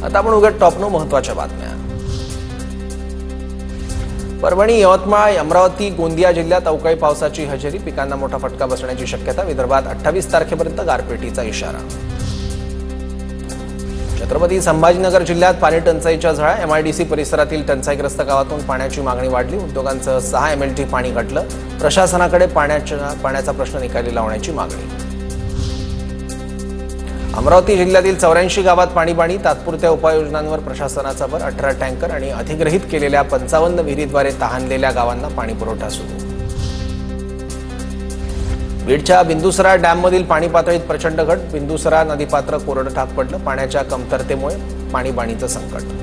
आता आपण उघड टॉपनो महत्त्वाच्या बातम्या। परभणी, यवतमाळ, अमरावती, गोंदिया जिल्ह्यात अवकाळी पावसाची हजेरी, पिकांना मोठा फटका बसण्याची शक्यता। विदर्भात 28 तारखेपर्यंत गारपिटीचा इशारा। छत्रपती संभाजीनगर जिल्ह्यात पाणी टंचाईच्या झळा, एमआयडीसी परिसरातील टंचाईग्रस्त गावातून पाण्याची मागणी वाढली। उद्योगांचं 6 MLT पाणी घटलं। प्रशासनाकडे पाण्याचा प्रश्न निकाली लावण्याची मागणी। अमरावती जिल्ह्यातील 84 गावात पाणीबाणी, तात्पुरत्या उपाययोजनांवर प्रशासनाचा भर। 18 टँकर आणि अधिग्रहित केलेल्या 55 विहिरीद्वारे तहानलेल्या गावांना पाणीपुरवठा सुरू। बीडच्या बिंदुसरा डॅममधील पाणी पातळीत प्रचंड घट, बिंदुसरा नदीपात्र कोरडं ठाक पडलं। पाण्याच्या कमतरतेमुळे पाणीबाणीचं संकट।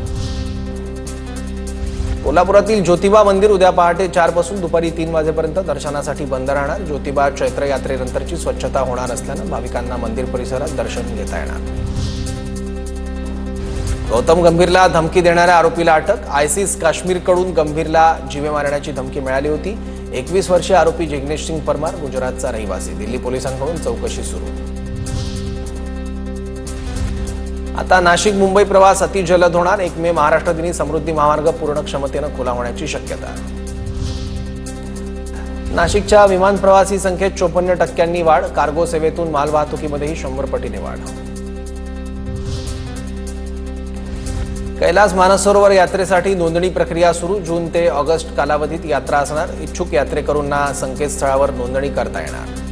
कोल्हापुरातील ज्योतिबा मंदिर उद्या पहाटे 4 पासून दुपारी 3 वाजेपर्यंत दर्शनासाठी बंद राहणार। ज्योतिबा चैत्र यात्रेनंतरची स्वच्छता होणार असल्यानं भाविकांना मंदिर परिसरात दर्शन घेता येणार। गौतम गंभीरला धमकी देणाऱ्या आरोपीला अटक, आयसिस काश्मीरकडून गंभीरला जीवे मारण्याची धमकी मिळाली होती। 21 वर्षीय आरोपी जिग्नेश सिंग परमार गुजरातचा रहिवासी, दिल्ली पोलिसांकडून चौकशी सुरू। आता नाशिक मुंबई प्रवास अतिजलद होणार, 1 मे महाराष्ट्र दिनी समृद्धी महामार्ग पूर्ण क्षमतेनं खुला होण्याची शक्यता। नाशिकच्या विमान प्रवासी संख्येत 54% वाढ, कार्गो सेवेतून मालवाहतुकीमध्येही 100 पटीने वाढ। कैलास मानसरोवर यात्रेसाठी नोंदणी प्रक्रिया सुरू, जून ते ऑगस्ट कालावधीत यात्रा असणार। इच्छुक यात्रेकरूंना संकेतस्थळावर नोंदणी करता येणार।